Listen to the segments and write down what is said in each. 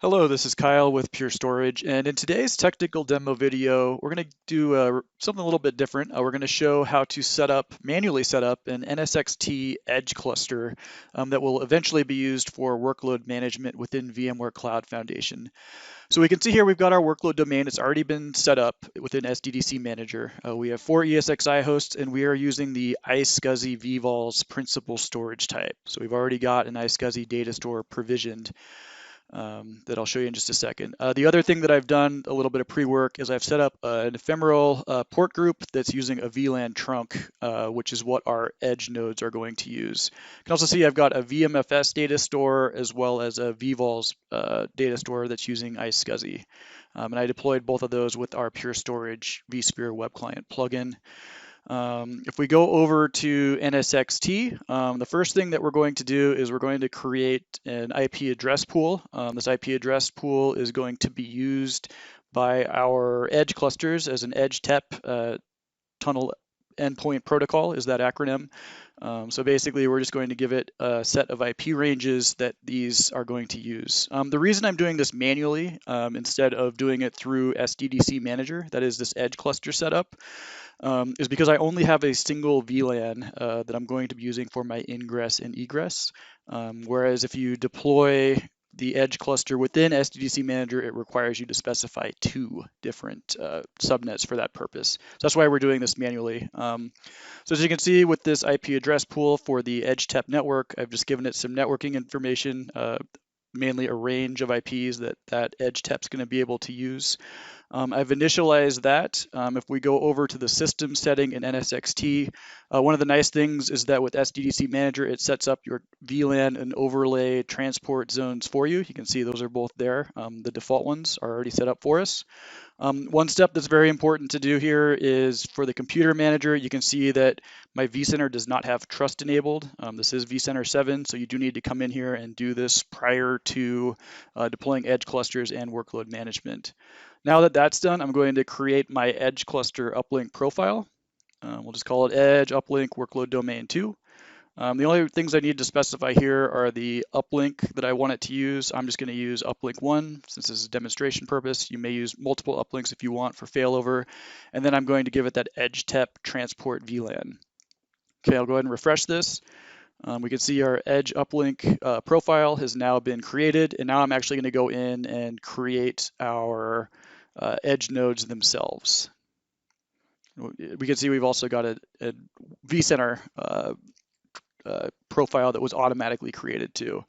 Hello, this is Kyle with Pure Storage, and in today's technical demo video, we're going to do something a little bit different. We're going to show how to manually set up an NSXT edge cluster that will eventually be used for workload management within VMware Cloud Foundation. So we can see here we've got our workload domain. It's already been set up within SDDC Manager. We have 4 ESXi hosts, and we are using the iSCSI vVols principal storage type. So we've already got an iSCSI data store provisioned that I'll show you in just a second. The other thing that I've done a little bit of pre-work is I've set up an ephemeral port group that's using a VLAN trunk, which is what our edge nodes are going to use. You can also see I've got a VMFS data store as well as a vVols data store that's using iSCSI. And I deployed both of those with our Pure Storage vSphere web client plugin. If we go over to NSXT, the first thing that we're going to do is we're going to create an IP address pool. This IP address pool is going to be used by our edge clusters as an edge TEP tunnel endpoint protocol is that acronym. So basically, we're just going to give it a set of IP ranges that these are going to use. The reason I'm doing this manually instead of doing it through SDDC Manager, that is this edge cluster setup, is because I only have a single VLAN that I'm going to be using for my ingress and egress. Whereas if you deploy the edge cluster within SDDC Manager, it requires you to specify 2 different subnets for that purpose. So that's why we're doing this manually. So as you can see with this IP address pool for the edge TEP network, I've just given it some networking information, mainly a range of IPs that edge TEP is going to be able to use. I've initialized that. If we go over to the system setting in NSXT, one of the nice things is that with SDDC Manager, it sets up your VLAN and overlay transport zones for you. You can see those are both there. The default ones are already set up for us. One step that's very important to do here is for the computer manager, you can see that my vCenter does not have trust enabled. This is vCenter 7, so you do need to come in here and do this prior to deploying edge clusters and workload management. Now that that's done, I'm going to create my edge cluster uplink profile. We'll just call it edge uplink workload domain 2. The only things I need to specify here are the uplink that I want it to use. I'm just going to use uplink 1 since this is a demonstration purpose. You may use multiple uplinks if you want for failover. And then I'm going to give it that edge TEP transport VLAN. Okay, I'll go ahead and refresh this. We can see our edge uplink profile has now been created. And now I'm actually going to go in and create our edge nodes themselves. We can see we've also got a vCenter profile that was automatically created too.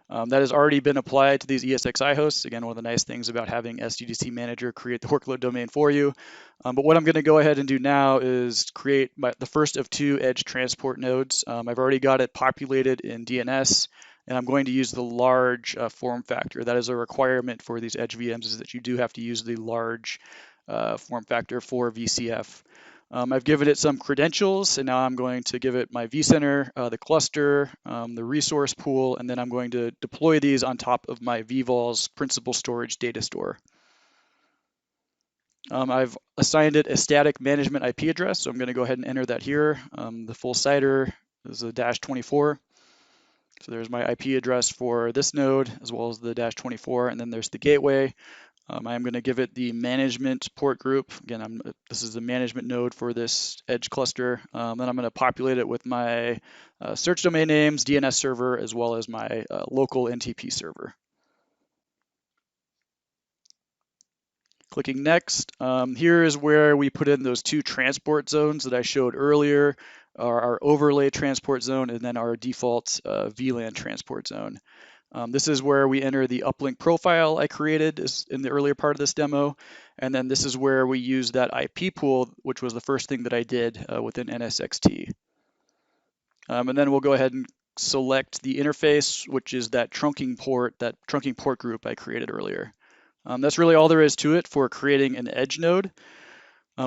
That has already been applied to these ESXi hosts. Again, one of the nice things about having SDDC Manager create the workload domain for you. But what I'm going to go ahead and do now is create the first of 2 edge transport nodes. I've already got it populated in DNS, and I'm going to use the large form factor. That is a requirement for these edge VMs, is that you do have to use the large form factor for VCF. I've given it some credentials, and now I'm going to give it my vCenter, the cluster, the resource pool, and then I'm going to deploy these on top of my vVols principal storage data store. I've assigned it a static management IP address, so I'm going to go ahead and enter that here. The full CIDR is a -24. So there's my IP address for this node, as well as the -24, and then there's the gateway. I'm going to give it the management port group. Again, this is the management node for this edge cluster. Then I'm going to populate it with my search domain names, DNS server, as well as my local NTP server. Clicking next, here is where we put in those 2 transport zones that I showed earlier, our overlay transport zone and then our default VLAN transport zone. This is where we enter the uplink profile I created in the earlier part of this demo. And then this is where we use that IP pool, which was the first thing that I did within NSXT. And then we'll go ahead and select the interface, which is that trunking port group I created earlier. That's really all there is to it for creating an edge node.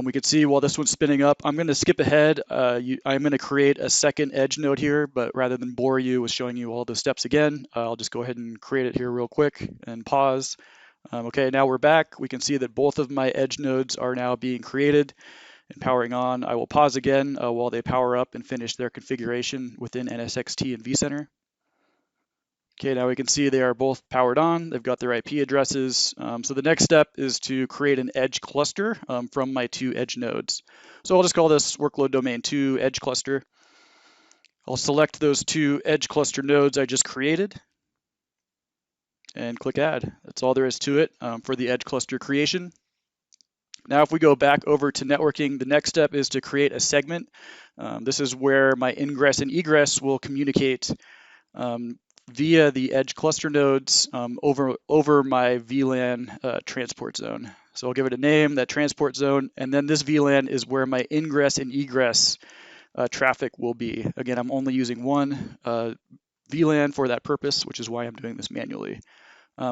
We can see while this one's spinning up, I'm going to skip ahead. I'm going to create a second edge node here, but rather than bore you with showing you all the steps again, I'll just go ahead and create it here real quick and pause. Okay, now we're back. We can see that both of my edge nodes are now being created and powering on. I will pause again while they power up and finish their configuration within NSXT and vCenter. Okay, now we can see they are both powered on. They've got their IP addresses. So the next step is to create an edge cluster from my 2 edge nodes. So I'll just call this workload domain 2 edge cluster. I'll select those 2 edge cluster nodes I just created and click add. That's all there is to it for the edge cluster creation. Now, if we go back over to networking, the next step is to create a segment. This is where my ingress and egress will communicate via the edge cluster nodes over my VLAN transport zone. So I'll give it a name, that transport zone, and then this VLAN is where my ingress and egress traffic will be. Again, I'm only using one VLAN for that purpose, which is why I'm doing this manually.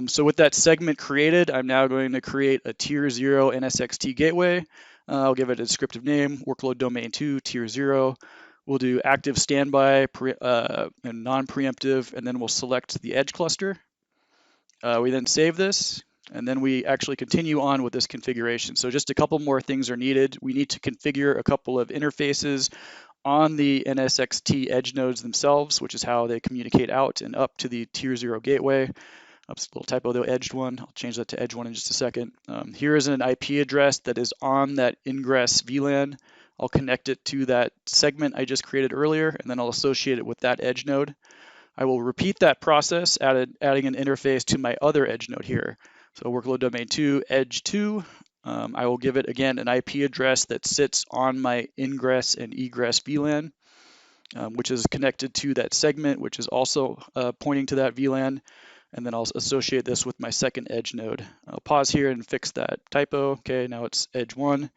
So with that segment created, I'm now going to create a tier 0 NSXT gateway. I'll give it a descriptive name, workload domain 2, tier 0. We'll do active standby and non-preemptive, and then we'll select the edge cluster. We then save this, and then we actually continue on with this configuration. So just a couple more things are needed. We need to configure a couple of interfaces on the NSXT edge nodes themselves, which is how they communicate out and up to the tier 0 gateway. Oops, a little typo though, edged one. I'll change that to edge one in just a second. Here is an IP address that is on that ingress VLAN. I'll connect it to that segment I just created earlier, and then I'll associate it with that edge node. I will repeat that process, adding an interface to my other edge node here. So workload domain 2, edge 2. I will give it, again, an IP address that sits on my ingress and egress VLAN, which is connected to that segment, which is also pointing to that VLAN. And then I'll associate this with my second edge node. I'll pause here and fix that typo. Okay, now it's edge 1.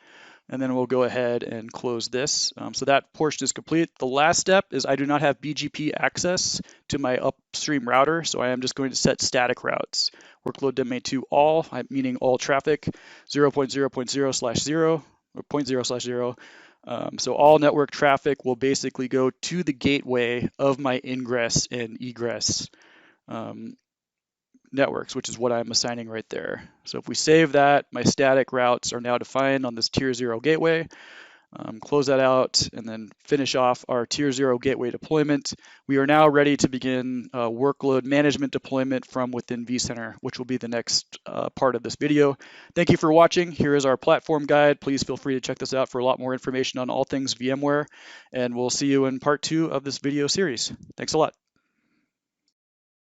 And then we'll go ahead and close this. So that portion is complete. The last step is I do not have BGP access to my upstream router, so I am just going to set static routes. Workload domain 2 all, meaning all traffic, 0.0.0/0 or 0.0/0. So all network traffic will basically go to the gateway of my ingress and egress networks, which is what I'm assigning right there. So if we save that, my static routes are now defined on this tier 0 gateway. Close that out and then finish off our tier 0 gateway deployment. We are now ready to begin workload management deployment from within vCenter, which will be the next part of this video. Thank you for watching. Here is our platform guide. Please feel free to check this out for a lot more information on all things VMware, and we'll see you in part 2 of this video series. Thanks a lot.